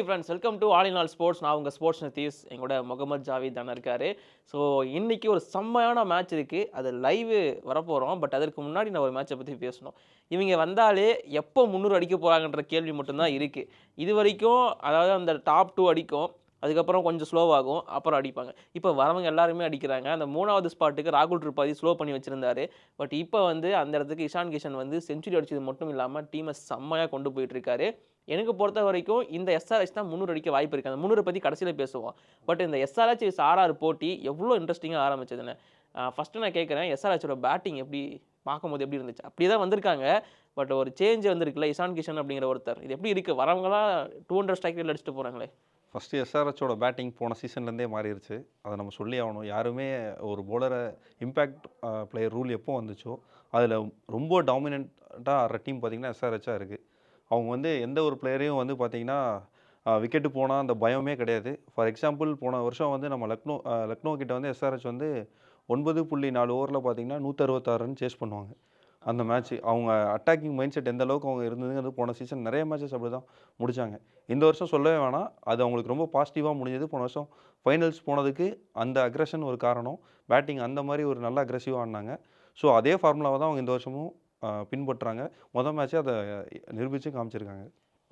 Friends, welcome to all in all sports. நான் உங்கள் sports Nitish. எங்களோட முகமது ஜாவித் அண்ணன் இருக்காரு. ஸோ இன்னைக்கு ஒரு செம்மையான மேட்ச் இருக்கு. அது லைவ் வரப்போகிறோம். பட் அதற்கு முன்னாடி நான் ஒரு மேட்சை பற்றி பேசணும். இவங்க வந்தாலே எப்போ 300 அடிக்க போகிறாங்கன்ற கேள்வி மட்டும்தான் இருக்கு. இது வரைக்கும் அதாவது அந்த டாப் 2 அடிக்கும். அதுக்கப்புறம் கொஞ்சம் ஸ்லோவாகும். அப்புறம் அடிப்பாங்க. இப்போ வரவங்க எல்லாருமே அடிக்கிறாங்க. அந்த 3வது ஸ்பாட்டுக்கு ராகுல் திரிபாதி ஸ்லோ பண்ணி வச்சிருந்தாரு. பட் இப்போ வந்து அந்த இடத்துக்கு இஷான் கிஷன் வந்து செஞ்சுரி அடிச்சது மட்டும் இல்லாமல் டீமை செம்மையாக கொண்டு போயிட்டு இருக்காரு. எனக்கு பொறுத்த வரைக்கும் இந்த எஸ்ஆர்ஹெச் தான் 300 அடிக்க வாய்ப்பு இருக்குது. அந்த 300 பற்றி கடைசியில் பேசுவோம். பட் இந்த எஸ்ஆர்ஹெச் விஸ் ஆர்ஆர் போட்டி எவ்வளோ இன்ட்ரெஸ்டிங்காக ஆரம்பிச்சதுன்னு ஃபஸ்ட்டு நான் கேட்குறேன். எஸ்ஆர்ஹெச்சோட பேட்டிங் எப்படி பார்க்கும்போது எப்படி இருந்துச்சு? அப்படியே தான் வந்திருக்காங்க. பட் ஒரு சேஞ்ச் வந்திருக்குல்ல, இஷான் கிஷன் அப்படிங்கிற ஒருத்தர். இது எப்படி இருக்குது? வரவங்களாம் 200 ஸ்ட்ரைக் ரேட்டில் அடிச்சுட்டு போகிறாங்களே. ஃபஸ்ட்டு எஸ்ஆர்ஹெச்சோட பேட்டிங் போன சீசன்லேருந்தே மாறிடுச்சு. அதை நம்ம சொல்லி ஆகணும். யாருமே ஒரு பவுலரை இம்பேக்ட் பிளேயர் ரூல் எப்போ வந்துச்சோ அதில் ரொம்ப டாமினண்ட்டாக ஆடுற டீம் பார்த்திங்கன்னா எஸ்ஆர்ஹெச்சாக இருக்குது. அவங்க வந்து எந்த ஒரு பிளேயரையும் வந்து பார்த்திங்கன்னா விக்கெட்டு போனால் அந்த பயமே கிடையாது. ஃபார் எக்ஸாம்பிள் போன வருஷம் வந்து நம்ம லக்னோ கிட்ட வந்து எஸ்ஆர்ஹெச் வந்து 9.4 ஓவரில் பார்த்திங்கன்னா 166 ரன் சேஸ் பண்ணுவாங்க. அந்த மேட்ச் அவங்க அட்டாக்கிங் மைண்ட் செட் எந்த அளவுக்கு அவங்க இருந்ததுங்கிறது போன சீசன் நிறைய மேட்சஸ் அப்படி தான் முடித்தாங்க. இந்த வருஷம் சொல்லவே வேணாம், அது அவங்களுக்கு ரொம்ப பாசிட்டிவாக முடிஞ்சது. போன வருஷம் ஃபைனல்ஸ் போனதுக்கு அந்த அக்ரெஷன் ஒரு காரணம். பேட்டிங் அந்த மாதிரி ஒரு நல்ல அக்ரெசிவாக ஆடினாங்க. ஸோ அதே ஃபார்முலாவை தான் அவங்க இந்த வருஷமும் பின்பற்றுறாங்க. மொதல் மேட்ச்சே அதை நிரூபித்து காமிச்சிருக்காங்க.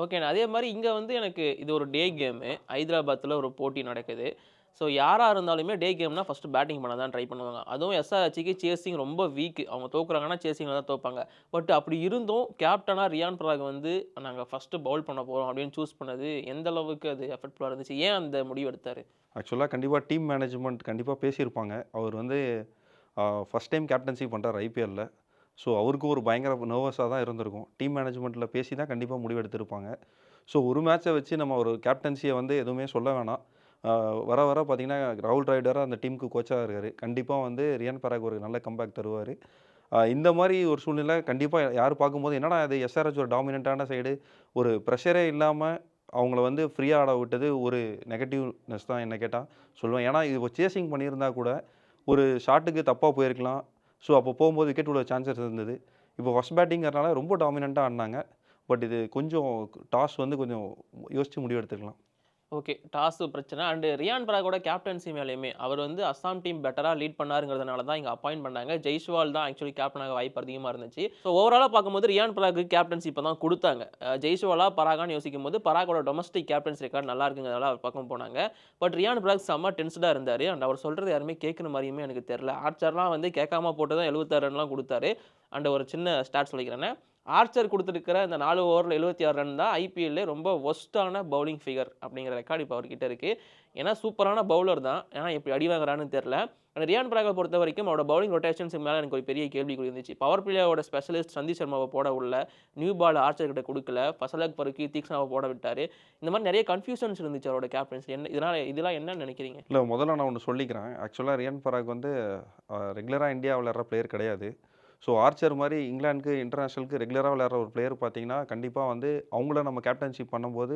ஓகேண்ணா. அதே மாதிரி இங்கே வந்து எனக்கு இது ஒரு டே கேமு. ஹைதராபாத்தில் ஒரு போட்டி நடக்குது. ஸோ யாராக இருந்தாலுமே டே கேம்னா ஃபஸ்ட்டு பேட்டிங் பண்ண தான் ட்ரை பண்ணுவாங்க. அதுவும் எஸ்ஆர்ஹெச்சுக்கு சேசிங் ரொம்ப வீக். அவங்க தோக்குறாங்கன்னா சேசிங்கில் தான் தோப்பாங்க. பட் அப்படி இருந்தும் கேப்டனாக ரியான் பராக் வந்து நாங்கள் ஃபஸ்ட்டு பவுல் பண்ண போகிறோம் அப்படின்னு சூஸ் பண்ணது எந்த அளவுக்கு அது எஃபெக்ட்ஃபுல்லாக இருந்துச்சு? ஏன் அந்த முடிவு எடுத்தார்? ஆக்சுவலாக கண்டிப்பாக டீம் மேனேஜ்மெண்ட் கண்டிப்பாக பேசியிருப்பாங்க. அவர் வந்து ஃபஸ்ட் டைம் கேப்டன்சி பண்ணுறார் ஐபிஎல்லில். ஸோ அவருக்கும் ஒரு பயங்கர நர்வஸாக தான் இருந்திருக்கும். டீம் மேனேஜ்மெண்ட்டில் பேசி தான் கண்டிப்பாக முடிவு எடுத்திருப்பாங்க. ஸோ ஒரு மேட்சை வச்சு நம்ம ஒரு கேப்டன்சியை வந்து எதுவுமே சொல்ல வேணாம். வர வர பார்த்திங்கன்னா ராகுல் டிராவிடாக அந்த டீமுக்கு கோச்சாக இருக்கார். கண்டிப்பாக வந்து ரியான் பராக் ஒரு நல்ல கம்பேக் தருவார். இந்த மாதிரி ஒரு சூழ்நிலை கண்டிப்பாக யார் பார்க்கும்போது என்னடா அது எஸ்ஆர்ஹெச் ஒரு டாமினண்ட்டான சைடு, ஒரு ப்ரெஷரே இல்லாமல் அவங்கள வந்து ஃப்ரீயாக ஆட விட்டது ஒரு நெகட்டிவ்னஸ் தான் என்ன கேட்டால் சொல்லுவேன். ஏன்னா இது சேசிங் பண்ணியிருந்தா கூட ஒரு ஷாட்டுக்கு தப்பாக போயிருக்கலாம். ஸோ அப்போ போகும்போது விக்கெட் விட சான்சஸ் இருந்தது. இப்போ ஃபஸ்ட் பேட்டிங்கிறனால ரொம்ப டாமினண்ட்டாக ஆடினாங்க. பட் இது கொஞ்சம் டாஸ் வந்து கொஞ்சம் யோசித்து முடிவு எடுத்துக்கலாம். ஓகே. டாஸு பிரச்சனை. அண்டு ரியான் பராகோட கேப்டன்சி மேலேயுமே அவர் வந்து அஸ்ஸாம் டீம் பெட்டராக லீட் பண்ணாருங்கிறதுனால தான் இங்கே அப்பாயிண்ட் பண்ணாங்க. ஜெய்ஸ்வால் தான் ஆக்சுவலி கேப்டனாக வாய்ப்பு அதிகமாக இருந்துச்சு. ஸோ ஓவராலாக பார்க்கும்போது ரியான் பராக்கு கேப்டன்சி இப்போ தான் கொடுத்தாங்க. ஜெய்ஸ்வாலா பராகான்னு யோசிக்கும் போது பராகோட டொமஸ்டிக் கேப்டன்சி ரெக்கார்ட் நல்லா இருக்குங்கிறதால அவர் பக்கம் போனாங்க. பட் ரியான் பராக் செம்ம டென்ஸ்டாக இருந்தார். அண்ட் அவர் சொல்கிறது யாருமே கேட்குற மாதிரியுமே எனக்கு தெரில. ஆர்ச்சர்லாம் வந்து கேட்காம போட்டு தான் 76 ரன்லாம் கொடுத்தாரு. அண்ட் ஒரு சின்ன ஸ்டாட் சொல்லிக்கிறேன். ஆர்ச்சர் கொடுத்துருக்கிற இந்த 4 ஓவரில் 76 ரன் தான் ஐபிஎல்லே ரொம்ப ஒஸ்ட்டான பவுலிங் ஃபிகர் அப்படிங்கிற ரெக்கார்டு இப்போ அவர்கிட்ட இருக்குது. ஏன்னா சூப்பரான பவுலர் தான். ஏன்னா எப்படி அடி வாங்குறான்னு தெரில. ஆனால் ரியான் பராகை பொறுத்த வரைக்கும் அவரோட பவுலிங் ரொட்டேஷன்ஸுக்கு மேலே எனக்கு ஒரு பெரிய கேள்விக்குறி இருந்துச்சு. பவர் பிளேயோட ஸ்பெஷலிஸ்ட் சந்தீப் சர்மாவை போட உள்ள, நியூ பால் ஆர்ச்சர் கிட்ட கொடுக்கல, ஃபசலக் பருக்கு தீக்ஷனாவை போட விட்டார். இந்த மாதிரி நிறைய கன்ஃபியூஷன்ஸ் இருந்துச்சு அவரோட கேப்டன்சி. இதெல்லாம் என்ன நினைக்கிறீங்க? இல்லை, முதல்ல நான் ஒன்று சொல்லிக்கிறேன். ஆக்சுவலாக ரியான் பராக் வந்து ரெகுலராக இந்தியா விளையாடுற பிளேயர் கிடையாது. ஸோ ஆர்ச்சர் மாதிரி இங்கிலாந்துக்கு இன்டர்நேஷ்னலுக்கு ரெகுலராக விளையாடுற ஒரு பிளேயர் பார்த்தீங்கன்னா கண்டிப்பாக வந்து அவங்கள நம்ம கேப்டன்ஷிப் பண்ணும்போது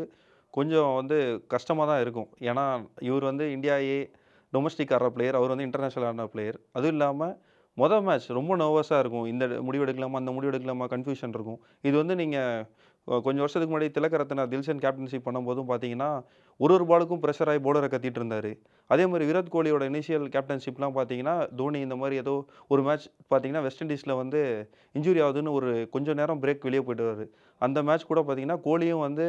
கொஞ்சம் வந்து கஷ்டமாக தான் இருக்கும். ஏன்னா இவர் வந்து இந்தியா டொமஸ்டிக் ஆடுற பிளேயர், அவர் வந்து இன்டர்நேஷ்னல் ஆடுற பிளேயர். அதுவும் இல்லாமல் மொதல் மேட்ச் ரொம்ப நர்வஸாக இருக்கும். இந்த முடிவு எடுக்கலாமா, அந்த முடிவு எடுக்கலாமா, கன்ஃபியூஷன் இருக்கும். இது வந்து நீங்கள் கொஞ்சம் வருஷத்துக்கு முன்னாடி திலகரத்னா தில்ஷன் கேப்டன்ஷிப் பண்ணும்போதும் பார்த்தீங்கன்னா ஒரு பாலுக்கும் ப்ரெஷர் ஆகி பவுலரை கத்திட்டு இருந்தார். அதே மாதிரி விராட் கோலியோட இனிஷியல் கேப்டன்ஷிப்லாம் பார்த்தீங்கன்னா தோனி இந்த மாதிரி ஏதோ ஒரு மேட்ச் பார்த்தீங்கன்னா வெஸ்ட் இண்டீஸில் வந்து இன்ஜுரி ஆகுதுன்னு ஒரு கொஞ்சம் நேரம் பிரேக் வெளியே போயிடுவார். அந்த மேட்ச் கூட பார்த்தீங்கன்னா கோலியும் வந்து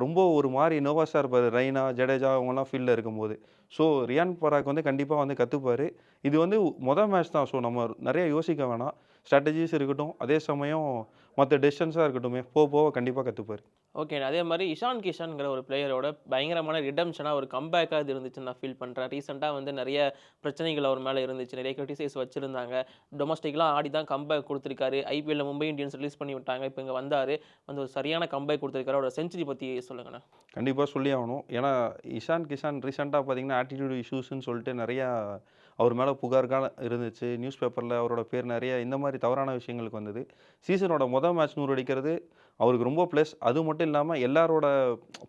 ரொம்ப ஒரு மாதிரி நர்வஸாக இருப்பார். ரெய்னா, ஜடேஜா அவங்கலாம் ஃபீல்டில் இருக்கும்போது. ஸோ ரியான் பராக் வந்து கண்டிப்பாக வந்து கற்றுப்பார். இது வந்து மொதல் மேட்ச் தான். ஸோ நம்ம நிறைய யோசிக்க வேணாம். ஸ்ட்ராட்டஜிஸ் இருக்கட்டும், அதே சமயம் மற்ற டெசிஷன்ஸாக இருக்கட்டும், போக போக கண்டிப்பாக கற்றுப்பார். ஓகே. அதே மாதிரி இஷான் கிஷன்ங்கிற ஒரு பிளேயரோட பயங்கரமான ரிடம்ஷனாக ஒரு கம்பேக்காக இது இருந்துச்சுன்னு நான் ஃபீல் பண்ணுறேன். ரீசெண்டாக வந்து நிறைய பிரச்சனைகள் அவர் மேலே இருந்துச்சு. நிறைய கிரிட்டிசைஸ் வச்சுருந்தாங்க. டொமஸ்டிக்லாம் ஆடி தான் கம்பேக் கொடுத்துருக்காரு. ஐபிஎல்ல மும்பை இந்தியன்ஸ் ரிலீஸ் பண்ணி விட்டாங்க. இப்போ இங்கே வந்தார். வந்து ஒரு சரியான கம்பேக் கொடுத்துருக்காரு. அவரோட செஞ்சுரி பற்றி சொல்லுங்கண்ணா. கண்டிப்பாக சொல்லி ஆகணும். ஏன்னா இஷான் கிஷான் ரீசெண்டாக பார்த்தீங்கன்னா ஆட்டிடியூட் இஷ்யூஸ்ன்னு சொல்லிட்டு நிறையா அவர் மேலே புகார்கள் இருந்துச்சு. நியூஸ் பேப்பரில் அவரோட பேர் நிறைய இந்த மாதிரி தவறான விஷயங்களுக்கு வந்தது. சீசனோட மொதல் மேட்ச் 100 அடிக்கிறது அவருக்கு ரொம்ப ப்ளஸ். அது மட்டும் இல்லாமல் எல்லாரோட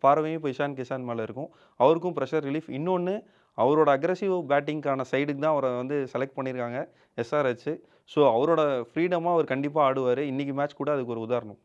பார்வையும் இப்போ இஷான் கிஷான் மேலே இருக்கும். அவருக்கும் ப்ரெஷர் ரிலீஃப். இன்னொன்று அவரோட அக்ரெசிவ் பேட்டிங்க்கான சைடுக்கு தான் அவரை வந்து செலக்ட் பண்ணியிருக்காங்க எஸ்ஆர்ஹெச். ஸோ அவரோட ஃப்ரீடமாக அவர் கண்டிப்பாக ஆடுவார். இன்றைக்கி மேட்ச் கூட அதுக்கு ஒரு உதாரணம்.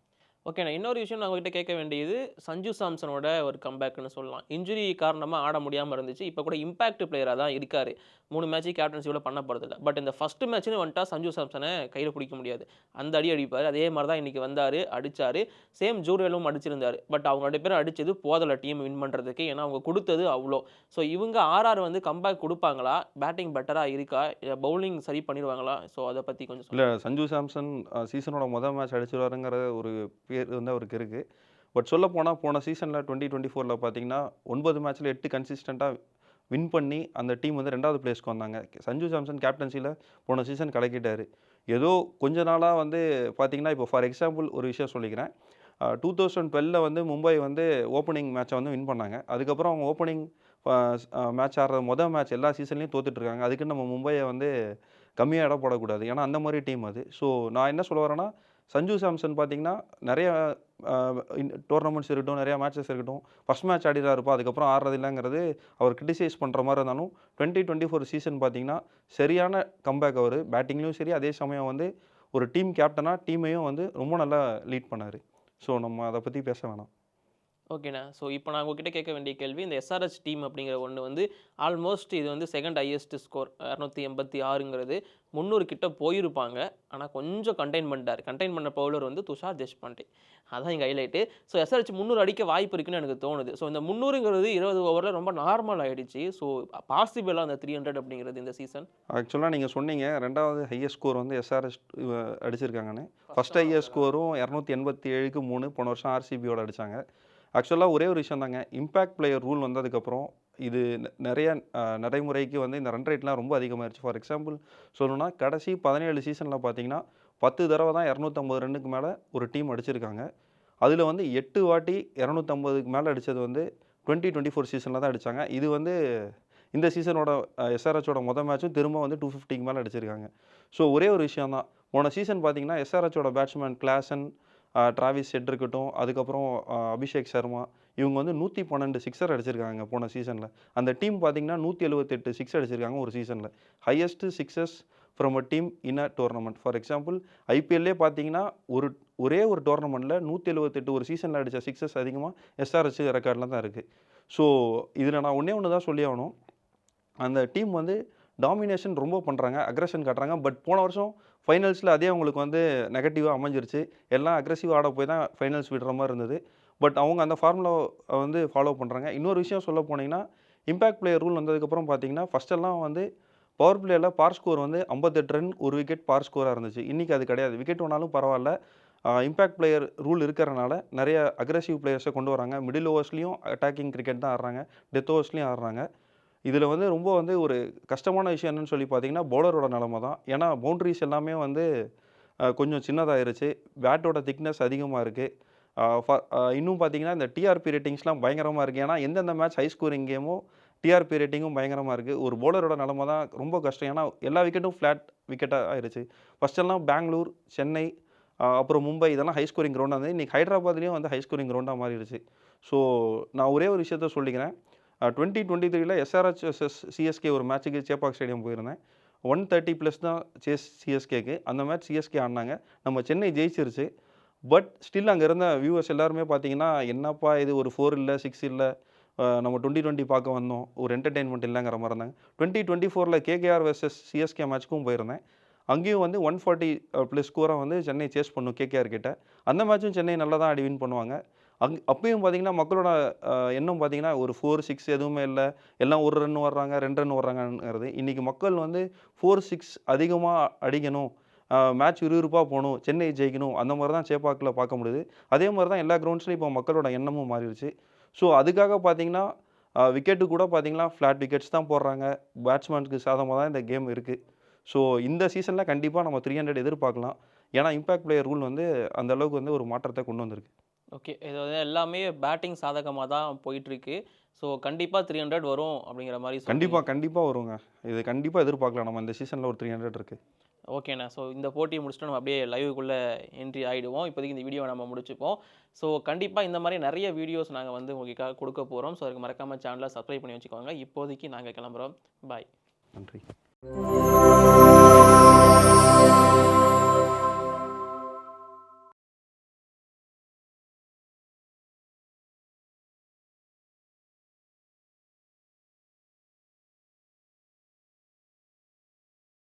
ஓகேண்ணா. இன்னொரு விஷயம் நான் உங்ககிட்ட கேட்க வேண்டியது, சஞ்சு சாம்சனோட ஒரு கம்பேக்ன்னு சொல்லலாம். இன்ஜுரி காரணமா ஆட முடியாம இருந்துச்சு. இப்ப கூட இம்பாக்ட் பிளேயரா தான் இருக்காரு. 3 மேட்ச் கேப்டன்சியோட பண்ண போறதில்ல. பட் இந்த ஃபர்ஸ்ட் மேட்ச்ன்னு வந்துட்டா சஞ்சு சாம்சன கையில புடிக்க முடியாது. அந்த அடி அடிப்பாரு. அதே மாரி தான் இன்னைக்கு வந்தாரு, அடிச்சாரு. சேம் ஜூரியலும் அடிச்சிருந்தாரு. பட் அவங்க 2 பேரும் அடிச்சது போதல டீம் வின் பண்றதுக்கு. ஏன்னா அவங்க குடுத்தது அவ்ளோ. ஸோ இவங்க ஆர்ஆர் வந்து கம்பேக் குடுப்பாங்களா? பேட்டிங் பெட்டரா இருக்கா? இல்ல பவுலிங் சரி பண்ணிருவாங்களா? ஸோ அத பத்தி கொஞ்சம் இல்ல சொல்லுங்க. சஞ்சு சாம்சன் சீசனோட மொத மேட்ச் அடிச்சிருவாருங்கிற ஒரு பேர் வந்து அவருக்கு இருக்கு. பட் சொல்லப்போனா போன சீசன்ல 2024ல பார்த்தீங்கன்னா, 9 மேட்ச்ல 8 கன்சிஸ்டன்ட்டா வின் பண்ணி அந்த டீம் வந்து 2வது பிளேஸ்க்கு வந்தாங்க. சஞ்சு சாம்சன் கேப்டன்சில போன சீசன் கலக்கிட்டாரு. ஏதோ கொஞ்ச நாளா வந்து பார்த்தீங்கன்னா, இப்போ ஃபார் எக்ஸாம்பிள் ஒரு விஷயம் சொல்லிக்கிறேன். 2012ல வந்து மும்பை வந்து ஓப்பனிங் மேட்ச வந்து வின் பண்ணாங்க. அதுக்கப்புறம் அவங்க ஓப்பனிங் அ மேட்ச் ஆடுற மேட்ச் எல்லா சீசன்லயும் தோத்துட்டு இருக்காங்க. அதுக்குன்னு நம்ம மும்பைய வந்து கம்மியா எடை போடக்கூடாது. ஏன்னா, அந்த மாரி டீம் அது. ஸோ நான் என்ன சொல்ல வரேன்னா, சஞ்சு சாம்சன் பார்த்தீங்கன்னா, நெறைய அ டோர்னமெண்ட்ஸ் இருக்கட்டும், நெறைய மேட்சஸ் இருக்கட்டும், ஃபர்ஸ்ட் மேட்ச் ஆடிறாருப்பா, அதுக்கப்புறம் ஆடுறது இல்லங்கிறது அவர் கிரிட்டிசைஸ் பண்ற மாரி இருந்தாலும், 2024 சீசன் பார்த்தீங்கன்னா, சரியான கம்பேக் அவரு. பேட்டிங்லயும் சரி, அதே சமயம் வந்து ஒரு டீம் கேப்டனா டீமையும் வந்து ரொம்ப நல்லா லீட் பண்ணாரு. ஸோ நம்ம அத பத்தி பேச வேணாம். ஓகேண்ணா. ஸோ இப்போ நான் உங்ககிட்ட கேட்க வேண்டிய கேள்வி, இந்த எஸ்ஆர்எச் டீம் அப்படிங்கிற ஒண்ணு வந்து ஆல்மோஸ்ட் இது வந்து செகண்ட் ஹையஸ்ட் ஸ்கோர் 286ங்கிறது 300 கிட்ட போயிருப்பாங்க. ஆனா கொஞ்சம் கன்டெயின் பண்ணிட்டாரு. கன்டெயின் பண்ண பவுலர் வந்து துஷார் தேஷ்பாண்டே. அதான் இங்க ஹைலைட்டு. ஸோ எஸ்ஆர்எச் 300 அடிக்க வாய்ப்பு இருக்குன்னு எனக்கு தோணுது. ஸோ இந்த 300ங்கிறது 20 ஓவர்ல ரொம்ப நார்மல் ஆயிடுச்சு. ஸோ பாசிபிளா அந்த 300 அப்படிங்கிறது இந்த சீசன்? ஆக்சுவலா நீங்க சொன்னீங்க 2வது ஹையஸ்ட் ஸ்கோர் வந்து எஸ்ஆர்எஸ் அடிச்சிருக்காங்கன்னு. ஃபர்ஸ்ட் ஃபர்ஸ்ட் ஆனா ஹையஸ்ட் அவங்க தான். ஸ்கோரும் 287க்கு 3 போன வருஷம் ஆர்சிபியோட அடிச்சாங்க. ஆக்சுவலா ஒரே ஒரு விஷயம் தாங்க. இம்பாக்ட் பிளேயர் ரூல் வந்ததுக்கப்புறம், இது நெறைய நடைமுறைக்கு வந்து இந்த ரன் ரேட்லாம் ரொம்ப அதிகமாயிருச்சு. ஃபார் எக்ஸாம்பிள் சொல்லணும்னா, கடைசி 17 சீசன்ல பார்த்தீங்கன்னா, 10 தடவ தான் 250 ரன்னுக்கு மேல ஒரு டீம் அடிச்சிருக்காங்க. அதுல வந்து 8 வாட்டி 250க்கு மேல அடிச்சது வந்து 2024 சீசன்ல தான் அடிச்சாங்க. இது வந்து இந்த சீசனோட எஸ்ஆர்எச்சோட மேட்சும் திரும்ப வந்து 250க்கு மேல அடிச்சிருக்காங்க. ஸோ ஒரே ஒரு விஷயம் தான். போன சீசன் பார்த்தீங்கன்னா, எஸ்ஆர்எச்சோட பேட்ஸ்மேன் கிளாசன், டிராவிஸ் ஹெட் இருக்கட்டும், அதுக்கப்புறம் அபிஷேக் சர்மா இவங்க வந்து 112 சிக்ஸர் அடிச்சிருக்காங்க போன சீசன்ல. அந்த டீம் பார்த்தீங்கன்னா, 178 சிக்ஸ் அடிச்சிருக்காங்க ஒரு சீசன்ல. Highest sixes from a team in a tournament. For example ஐபிஎல்லே பார்த்தீங்கன்னா, ஒரே ஒரு டோர்னமென்ட்ல 178 ஒரு சீசன்ல அடிச்ச சிக்ஸஸ் அதிகமா எஸ்ஆர்எச் ரெக்கார்ட்ல தான் இருக்கு. ஸோ இதில நான் ஒண்ணே ஒண்ணு தான் சொல்லி ஆகணும். அந்த டீம் வந்து டாமினேஷன் ரொம்ப பண்றாங்க. அக்ரஷன் காட்டுறாங்க. பட் போன வருஷம் ஃபைனல்ஸ்ல அதே அவங்களுக்கு வந்து நெகட்டிவா அமைஞ்சிருச்சு. எல்லாம் அக்ரெசிவா ஆட போய் தான் ஃபைனல்ஸ் விடுற மாரி இருந்தது. பட் அவங்க அந்த ஃபார்முலாவ வந்து ஃபாலோ பண்றாங்க. இன்னொரு விஷயம் சொல்ல போனீங்கன்னா, இம்பாக்ட் பிளேயர் ரூல் வந்ததுக்கப்புறம் பார்த்தீங்கன்னா, ஃபர்ஸ்ட்டெல்லாம் வந்து பவர் பிளேல பார் ஸ்கோர் வந்து 58 ரன், 1 விக்கெட் பார் ஸ்கோரா இருந்துச்சு. இன்னைக்கு அது கிடையாது. விக்கெட் போனாலும் பரவால்ல. இம்பாக்ட் பிளேயர் ரூல் இருக்கிறனால நெறைய அக்ரெசிவ் பிளேயர்ஸ கொண்டு வராங்க. மிடில் ஓவர்ஸ்லயும் அட்டாக்கிங் கிரிக்கெட் தான் ஆடுறாங்க. டெத் ஓவர்ஸ்லயும் ஆடுறாங்க. இதில வந்து ரொம்ப வந்து ஒரு கஷ்டமான விஷயம் என்னன்னு சொல்லி பார்த்தீங்கன்னா, பவுலரோட நிலைமை தான். ஏன்னா பவுண்டரீஸ் எல்லாமே வந்து கொஞ்சம் சின்னதாயிருச்சு. பேட்டோட திக்னஸ் அதிகமா இருக்கு. அ ஃப இன்னும் பார்த்தீங்கன்னா, இந்த டிஆர்பி ரேட்டிங்ஸ்லாம் பயங்கரமா இருக்கு. ஏன்னா எந்தெந்த மேட்ச் ஹை ஸ்கோரிங் கேமோ, டிஆர்பி ரேட்டிங்கும் பயங்கரமா இருக்கு. ஒரு பவுலரோட நிலைமை தான் ரொம்ப கஷ்டம். ஏன்னா எல்லா விக்கெட்டும் ஃப்ளாட் விக்கெட்டா ஆயிருச்சு. ஃபர்ஸ்ட்டெல்லாம் பெங்களூர், சென்னை, அப்புறம் மும்பை இதெல்லாம் ஹை ஸ்கோரிங் கிரவுண்டா இருந்தது. இன்னைக்கு ஹைதராபாத்லயும் வந்து ஹை ஸ்கோரிங் கிரவுண்டா மாறிடுச்சு. ஸோ நான் ஒரே ஒரு விஷயத்த சொல்லிக்கிறேன். 2023ல எஸ்ஆர்எச் வெர்சஸ் சிஎஸ்கே ஒரு மேட்ச்சுக்கு சேப்பாக் ஸ்டேடியம் போயிருந்தேன். 130 பிளஸ் தான் சிஎஸ்கேக்கு. அந்த மேட்ச் சிஎஸ்கே ஆடுனாங்க. நம்ம சென்னை ஜெயிச்சிருச்சு. பட் ஸ்டில் அங்க இருந்த வியூவர்ஸ் எல்லாருமே பார்த்தீங்கன்னா, "என்னப்பா இது ஒரு 4 இல்ல, 6 இல்ல. நம்ம 2020 பார்க்க வந்தோம். ஒரு என்டர்டெயின்மென்ட் இல்லங்கிற" மாரி இருந்தாங்க. 2024ல கேகேஆர் வெர்சஸ் சிஎஸ்கே மேட்ச்க்கும் போயிருந்தேன். அங்கேயும் வந்து 140 பிளஸ் ஸ்கோரா வந்து சென்னை சேஸ் பண்ணும் கேகேஆர் கிட்ட. அந்த மேட்சும் சென்னை நல்லா தான் ஆடி வின் பண்ணுவாங்க. அப்பயும் பார்த்தீங்கன்னா, மக்களோட எண்ணம் பார்த்தீங்கன்னா, ஒரு 4, 6 எதுவுமே இல்ல. எல்லாம் 1 ரன் வர்றாங்க, 2 ரன் வர்றாங்கங்கிறது. இன்னைக்கு மக்கள் வந்து 4, 6 அதிகமா அடிக்கணும். மேட்ச் விறுவிறுப்பா போணும். சென்னை ஜெயிக்கணும். அந்த மாரி தான் சேப்பாக்ல பார்க்க முடியுது. அதே மாரி தான் எல்லா கிரவுண்ட்ஸ்லயும் இப்போ மக்களோட எண்ணமும் மாறிருச்சு. ஸோ அதுக்காக பார்த்தீங்கன்னா, விக்கெட்டு கூட பார்த்தீங்கன்னா, ஃப்ளாட் விக்கெட்ஸ் தான் போடுறாங்க. பேட்ஸ்மேனுக்கு சாதகமா தான் இந்த கேம் இருக்கு. ஸோ இந்த சீசன்ல கண்டிப்பா நம்ம 300 எதிர்பார்க்கலாம். ஏன்னா, இம்பாக்ட் பிளேயர் ரூல் வந்து அந்த அளவுக்கு வந்து ஒரு மாற்றத்த கொண்டு வந்திருக்கு. ஓகே. இது வந்து எல்லாமே பேட்டிங் சாதகமா தான் போயிட்டுருக்கு. ஸோ கண்டிப்பா 300 வரும் அப்படிங்கிற மாரி சொல்றீங்க. கண்டிப்பா, கண்டிப்பா வருங்க. இது கண்டிப்பா எதிர்பார்க்கலாம். நம்ம இந்த சீசன்ல ஒரு 300 இருக்கு. ஓகேண்ணா. ஸோ இந்த போட்டிய முடிச்சுட்டு நம்ம அப்படியே லைவ்க்குள்ள என்ட்ரி ஆயிடுவோம். இப்போதைக்கு இந்த வீடியோவ நம்ம முடிச்சுப்போம். ஸோ கண்டிப்பா இந்த மாரி நெறைய வீடியோஸ் நாங்க வந்து உங்களுக்காக குடுக்க போறோம். ஸோ அதுக்கு மறக்காம சேனல சப்ஸ்கிரைப் பண்ணி வச்சுக்கோங்க. இப்போதைக்கு நாங்க கிளம்புறோம். பாய். நன்றி.